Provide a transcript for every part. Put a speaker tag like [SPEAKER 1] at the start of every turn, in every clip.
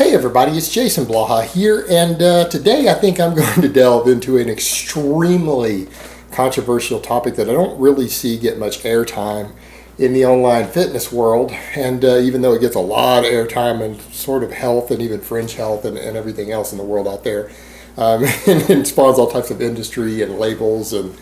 [SPEAKER 1] Hey everybody, it's Jason Blaha here, and today I think I'm going to delve into an extremely controversial topic that I don't really see get much airtime in the online fitness world, and even though it gets a lot of airtime in sort of health and even fringe health and everything else in the world out there, and it spawns all types of industry and labels and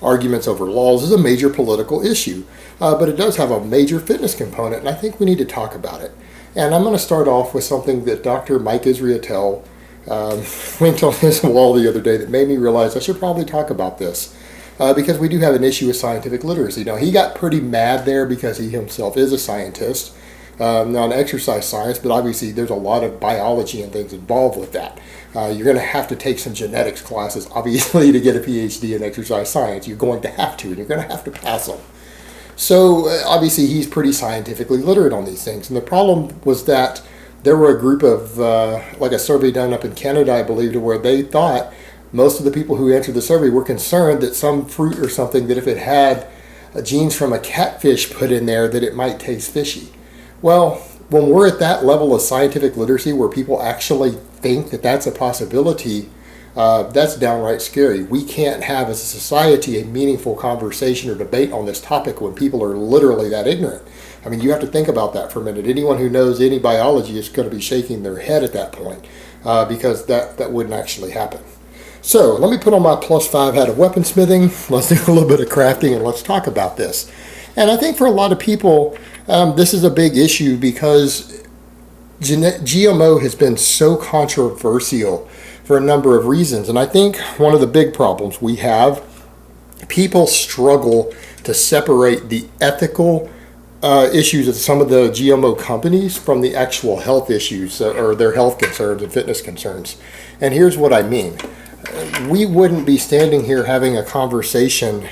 [SPEAKER 1] arguments over laws, is a major political issue, but it does have a major fitness component, and I think we need to talk about it. And I'm going to start off with something that Dr. Mike Israetel linked on his wall the other day that made me realize I should probably talk about this because we do have an issue with scientific literacy. Now, he got pretty mad there because he himself is a scientist, not an exercise science, but obviously there's a lot of biology and things involved with that. You're going to have to take some genetics classes, obviously, to get a PhD in exercise science. You're going to have to, and you're going to have to pass them. So obviously he's pretty scientifically literate on these things. And the problem was that there were a group of, like a survey done up in Canada, I believe, to where they thought most of the people who answered the survey were concerned that some fruit or something, that if it had genes from a catfish put in there, that it might taste fishy. Well, when we're at that level of scientific literacy where people actually think that that's a possibility, that's downright scary. We can't have as a society a meaningful conversation or debate on this topic when people are literally that ignorant. I mean, you have to think about that for a minute. Anyone who knows any biology is going to be shaking their head at that point because that wouldn't actually happen. So let me put on my +5 hat of weaponsmithing. Let's do a little bit of crafting and let's talk about this. And I think for a lot of people, this is a big issue because GMO has been so controversial for a number of reasons. And I think one of the big problems we have, people struggle to separate the ethical issues of some of the GMO companies from the actual health issues or their health concerns and fitness concerns. And here's what I mean. We wouldn't be standing here having a conversation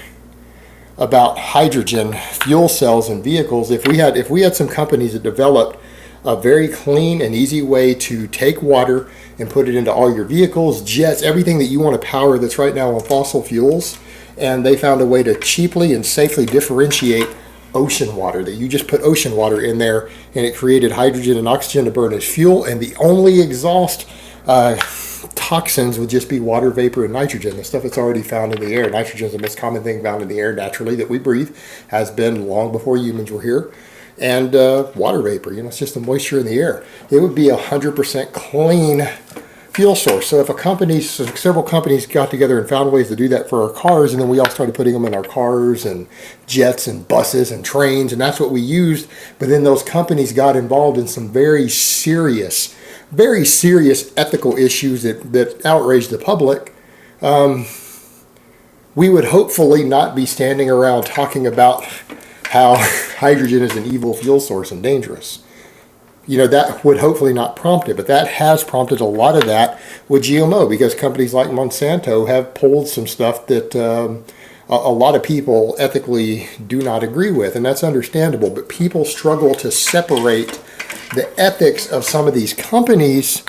[SPEAKER 1] about hydrogen fuel cells in vehicles if we had some companies that developed a very clean and easy way to take water and put it into all your vehicles, jets, everything that you want to power that's right now on fossil fuels. And they found a way to cheaply and safely differentiate ocean water, that you just put ocean water in there and it created hydrogen and oxygen to burn as fuel. And the only exhaust toxins would just be water vapor and nitrogen, the stuff that's already found in the air. Nitrogen is the most common thing found in the air naturally that we breathe, has been long before humans were here. And water vapor, it's just the moisture in the air. It would be 100% clean fuel source. So if several companies got together and found ways to do that for our cars, and then we all started putting them in our cars and jets and buses and trains, and that's what we used, but then those companies got involved in some very serious ethical issues that outraged the public, we would hopefully not be standing around talking about how hydrogen is an evil fuel source and dangerous. That would hopefully not prompt it, but that has prompted a lot of that with GMO because companies like Monsanto have pulled some stuff that a lot of people ethically do not agree with, and that's understandable, but people struggle to separate the ethics of some of these companies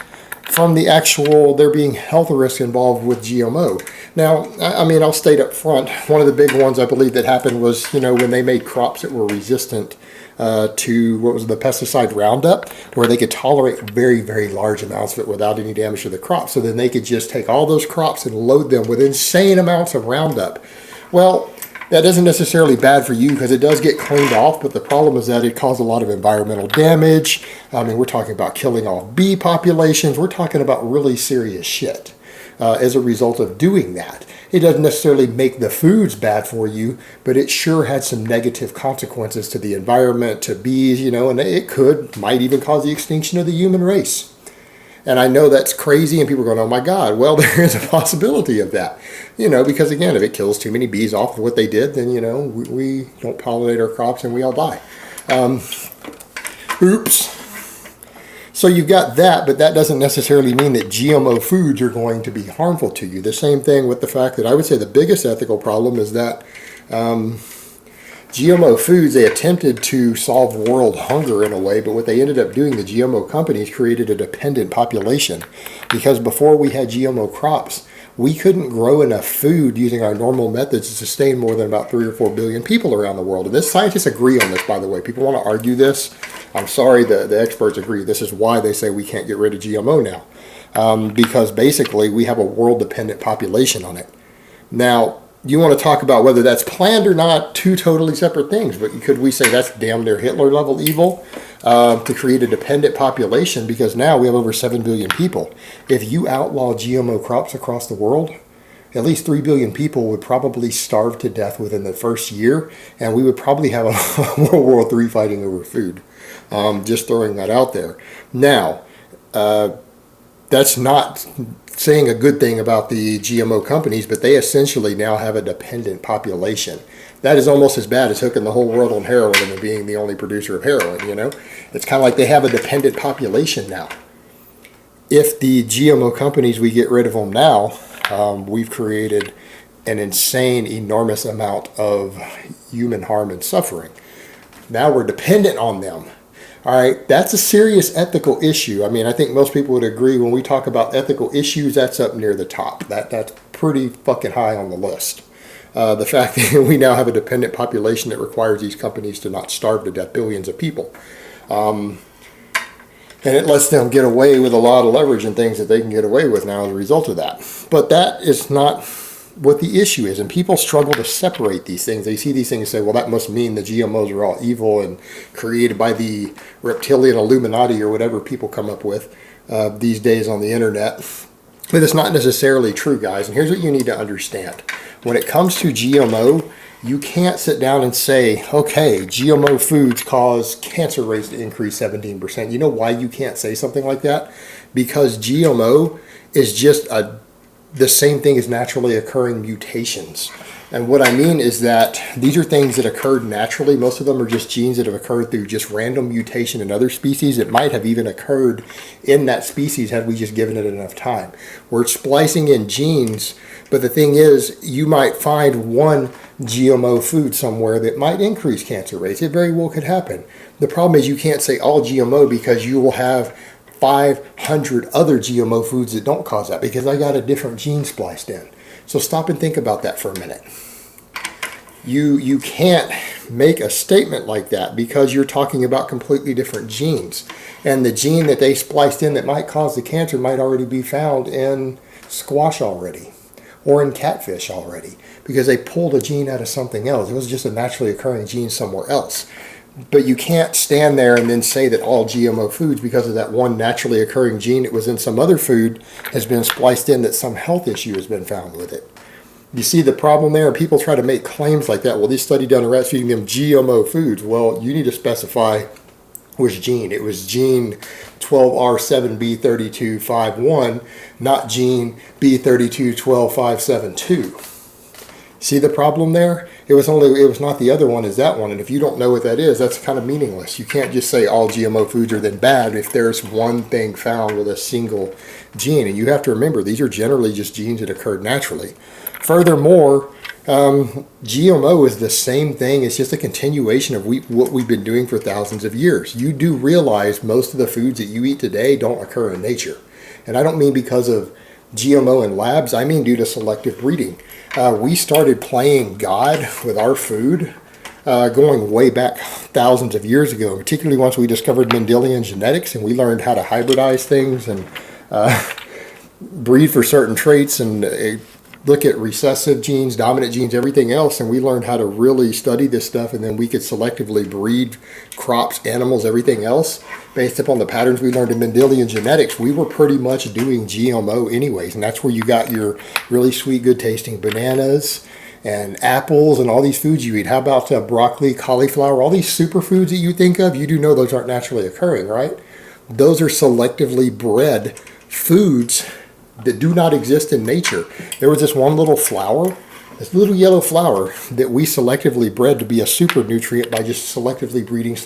[SPEAKER 1] from the actual, there being health risks involved with GMO. Now, I mean, I'll state up front, one of the big ones I believe that happened was, when they made crops that were resistant to, the pesticide Roundup, where they could tolerate very, very large amounts of it without any damage to the crop. So then they could just take all those crops and load them with insane amounts of Roundup. Well, that isn't necessarily bad for you because it does get cleaned off, but the problem is that it caused a lot of environmental damage. I mean, we're talking about killing off bee populations. We're talking about really serious shit as a result of doing that. It doesn't necessarily make the foods bad for you, but it sure had some negative consequences to the environment, to bees, and it might even cause the extinction of the human race. And I know that's crazy, and people are going, oh my God, well, there is a possibility of that. Because again, if it kills too many bees off of what they did, then, we don't pollinate our crops and we all die. Oops. So you've got that, but that doesn't necessarily mean that GMO foods are going to be harmful to you. The same thing with the fact that I would say the biggest ethical problem is that GMO foods, they attempted to solve world hunger in a way, but what they ended up doing, the GMO companies created a dependent population. Because before we had GMO crops, we couldn't grow enough food using our normal methods to sustain more than about 3 or 4 billion people around the world. And scientists agree on this, by the way. People want to argue this. I'm sorry, the experts agree. This is why they say we can't get rid of GMO now, because basically we have a world-dependent population on it. Now, you want to talk about whether that's planned or not, two totally separate things. But could we say that's damn near Hitler level evil to create a dependent population? Because now we have over 7 billion people. If you outlaw GMO crops across the world, at least 3 billion people would probably starve to death within the first year, and we would probably have a World War III fighting over food. Just throwing that out there. Now, that's not saying a good thing about the GMO companies, but they essentially now have a dependent population. That is almost as bad as hooking the whole world on heroin and being the only producer of heroin, you know? It's kind of like they have a dependent population now. If the GMO companies, we get rid of them now, we've created an insane, enormous amount of human harm and suffering. Now we're dependent on them. All right, that's a serious ethical issue. I mean, I think most people would agree when we talk about ethical issues, that's up near the top. That's pretty fucking high on the list. The fact that we now have a dependent population that requires these companies to not starve to death billions of people. And it lets them get away with a lot of leverage and things that they can get away with now as a result of that. But that is not what the issue is, and people struggle to separate these things. They see these things and say, well, that must mean the GMOs are all evil and created by the reptilian Illuminati or whatever people come up with these days on the internet. But it's not necessarily true, guys, and here's what you need to understand. When it comes to GMO, you can't sit down and say, okay, GMO foods cause cancer rates to increase 17%. You know why you can't say something like that? Because GMO is just the same thing as naturally occurring mutations. And what I mean is that these are things that occurred naturally. Most of them are just genes that have occurred through just random mutation in other species. It might have even occurred in that species had we just given it enough time. We're splicing in genes, but the thing is, you might find one GMO food somewhere that might increase cancer rates. It very well could happen. The problem is you can't say all GMO because you will have 500 other GMO foods that don't cause that because I got a different gene spliced in. So stop and think about that for a minute. You can't make a statement like that because you're talking about completely different genes. And the gene that they spliced in that might cause the cancer might already be found in squash already or in catfish already because they pulled a gene out of something else. It was just a naturally occurring gene somewhere else. But you can't stand there and then say that all GMO foods, because of that one naturally occurring gene that was in some other food, has been spliced in that some health issue has been found with it. You see the problem there? People try to make claims like that. Well, this study done on rats feeding them GMO foods. Well, you need to specify which gene. It was gene 12R7B3251, not gene B321252. See the problem there? It was not the other one as that one, and if you don't know what that is, that's kind of meaningless. You can't just say all GMO foods are then bad if there's one thing found with a single gene, and you have to remember these are generally just genes that occurred naturally. Furthermore, GMO is the same thing. It's just a continuation of what we've been doing for thousands of years. You do realize most of the foods that you eat today don't occur in nature, and I don't mean because of GMO in labs. I mean due to selective breeding. We started playing God with our food going way back thousands of years ago, particularly once we discovered Mendelian genetics and we learned how to hybridize things and breed for certain traits and look at recessive genes, dominant genes, everything else, and we learned how to really study this stuff, and then we could selectively breed crops, animals, everything else based upon the patterns we learned in Mendelian genetics. We were pretty much doing GMO anyways, and that's where you got your really sweet, good tasting bananas and apples and all these foods you eat. How about broccoli, cauliflower, all these superfoods that you think of? You do know those aren't naturally occurring, right? Those are selectively bred foods that do not exist in nature. There was this one little flower, this little yellow flower that we selectively bred to be a super nutrient by just selectively breeding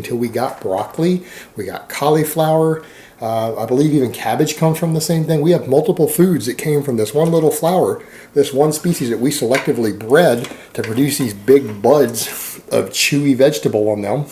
[SPEAKER 1] till we got broccoli, we got cauliflower, I believe even cabbage comes from the same thing. We have multiple foods that came from this one little flower, this one species that we selectively bred to produce these big buds of chewy vegetable on them.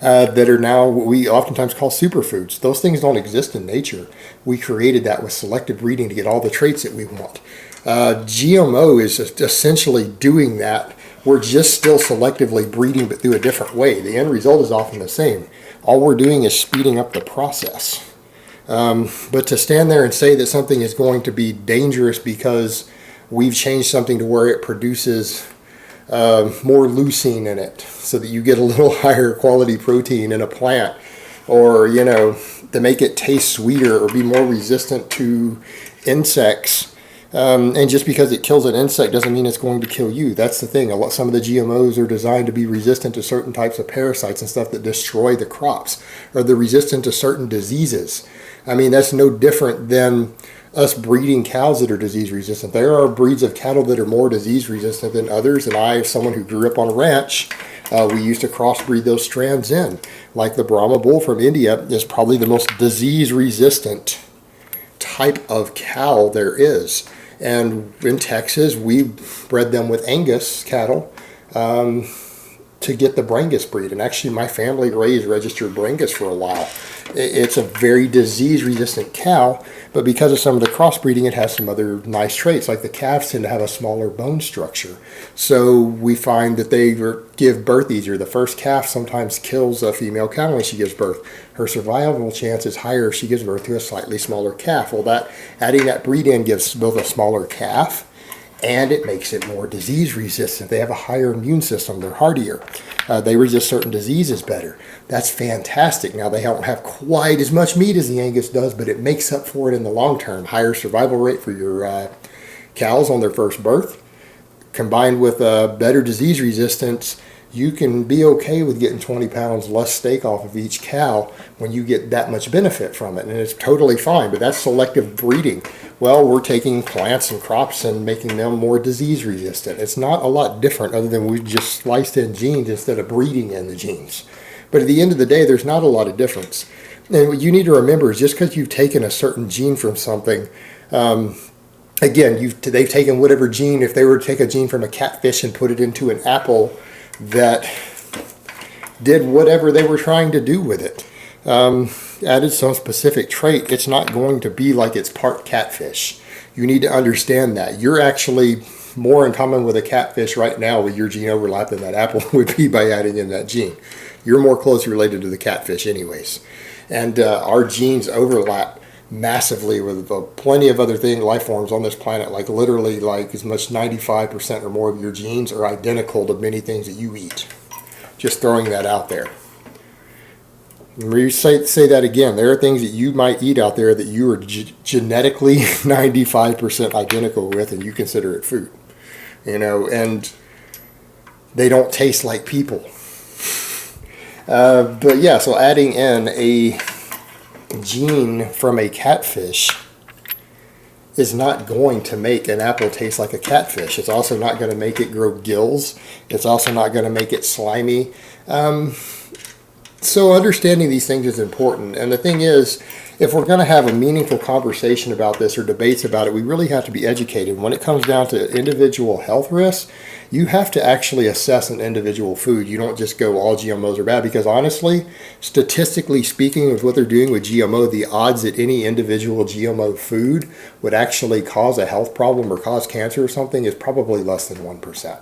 [SPEAKER 1] That are now what we oftentimes call superfoods. Those things don't exist in nature. We created that with selective breeding to get all the traits that we want. GMO is essentially doing that We're just still selectively breeding, but through a different way. The end result is often the same. All we're doing is speeding up the process. But to stand there and say that something is going to be dangerous because we've changed something to where it produces more leucine in it so that you get a little higher quality protein in a plant, or, you know, to make it taste sweeter or be more resistant to insects. And just because it kills an insect doesn't mean it's going to kill you. That's the thing. Some of the GMOs are designed to be resistant to certain types of parasites and stuff that destroy the crops, or they're resistant to certain diseases. I mean, that's no different than us breeding cows that are disease resistant. There are breeds of cattle that are more disease resistant than others, and I, as someone who grew up on a ranch, we used to crossbreed those strands in. Like the Brahma bull from India is probably the most disease resistant type of cow there is. And in Texas, we bred them with Angus cattle to get the Brangus breed. And actually, my family raised registered Brangus for a while. It's a very disease-resistant cow, but because of some of the crossbreeding, it has some other nice traits. Like the calves tend to have a smaller bone structure. So we find that they give birth easier. The first calf sometimes kills a female cow when she gives birth. Her survival chance is higher if she gives birth to a slightly smaller calf. Well, adding that breed in gives both a smaller calf, and it makes it more disease resistant. They have a higher immune system. They're hardier. They resist certain diseases better. That's fantastic. Now, they don't have quite as much meat as the Angus does, but it makes up for it in the long term. Higher survival rate for your cows on their first birth. Combined with better disease resistance, you can be okay with getting 20 pounds less steak off of each cow when you get that much benefit from it. And it's totally fine, but that's selective breeding. Well, we're taking plants and crops and making them more disease resistant. It's not a lot different other than we just sliced in genes instead of breeding in the genes. But at the end of the day, there's not a lot of difference. And what you need to remember is just because you've taken a certain gene from something, again, they've taken whatever gene. If they were to take a gene from a catfish and put it into an apple that did whatever they were trying to do with it, added some specific trait, it's not going to be like it's part catfish. You need to understand that. You're actually more in common with a catfish right now with your gene overlap than that apple would be by adding in that gene. You're more closely related to the catfish anyways. And our genes overlap massively with plenty of other life forms on this planet. Like literally like as much 95% or more of your genes are identical to many things that you eat. Just throwing that out there. Say that again. There are things that you might eat out there that you are genetically 95% identical with, and you consider it food. You know, and they don't taste like people. But yeah, so adding in a gene from a catfish is not going to make an apple taste like a catfish. It's also not going to make it grow gills. It's also not going to make it slimy. So understanding these things is important. And the thing is, if we're going to have a meaningful conversation about this or debates about it, we really have to be educated. When it comes down to individual health risks, you have to actually assess an individual food. You don't just go all GMOs are bad, because honestly, statistically speaking, with what they're doing with GMO, the odds that any individual GMO food would actually cause a health problem or cause cancer or something is probably less than 1%.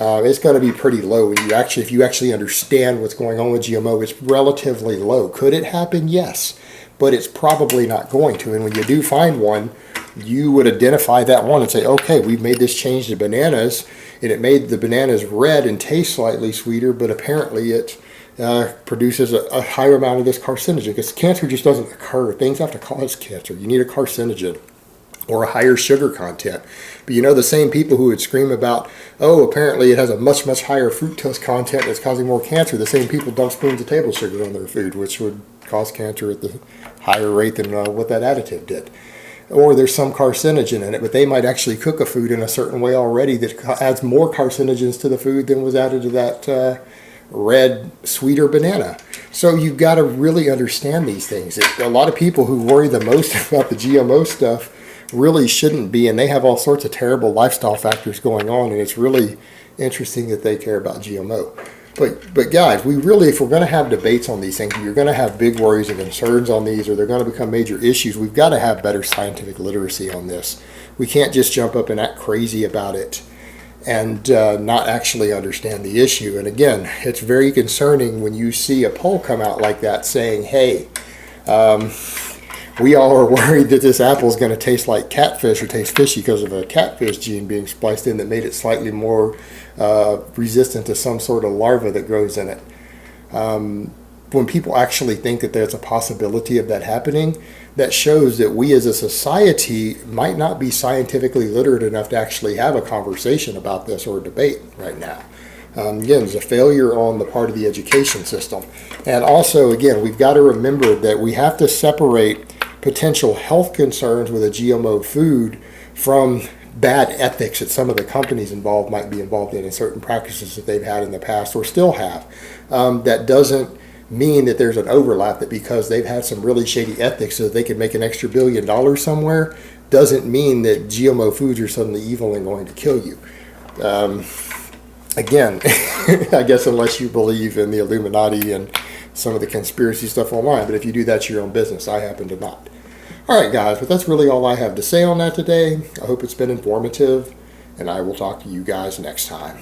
[SPEAKER 1] It's going to be pretty low. If you actually understand what's going on with GMO, it's relatively low. Could it happen? Yes, but it's probably not going to. And when you do find one, you would identify that one and say, okay, we've made this change to bananas, and it made the bananas red and taste slightly sweeter, but apparently it produces a higher amount of this carcinogen, because cancer just doesn't occur. Things have to cause cancer. You need a carcinogen or a higher sugar content. But you know, the same people who would scream about, oh, apparently it has a much, much higher fructose content that's causing more cancer, the same people dump spoons of table sugar on their food, which would cause cancer at the higher rate than what that additive did. Or there's some carcinogen in it, but they might actually cook a food in a certain way already that adds more carcinogens to the food than was added to that red, sweeter banana. So you've got to really understand these things. A lot of people who worry the most about the GMO stuff really shouldn't be, and they have all sorts of terrible lifestyle factors going on, and it's really interesting that they care about GMO. But guys, we really, if we're going to have debates on these things, you're going to have big worries and concerns on these, or they're going to become major issues, we've got to have better scientific literacy on this. We can't just jump up and act crazy about it and not actually understand the issue. And again, it's very concerning when you see a poll come out like that saying, hey, we all are worried that this apple is going to taste like catfish or taste fishy because of a catfish gene being spliced in that made it slightly more resistant to some sort of larva that grows in it. When people actually think that there's a possibility of that happening, that shows that we as a society might not be scientifically literate enough to actually have a conversation about this or a debate right now. Again, there's a failure on the part of the education system. And also, again, we've got to remember that we have to separate potential health concerns with a GMO food from bad ethics that some of the companies involved might be involved in certain practices that they've had in the past or still have. That doesn't mean that there's an overlap, that because they've had some really shady ethics so that they can make an extra $1 billion somewhere, doesn't mean that GMO foods are suddenly evil and going to kill you. Again, I guess unless you believe in the Illuminati and some of the conspiracy stuff online, but if you do, that's your own business. I happen to not. All right, guys, but that's really all I have to say on that today. I hope it's been informative, and I will talk to you guys next time.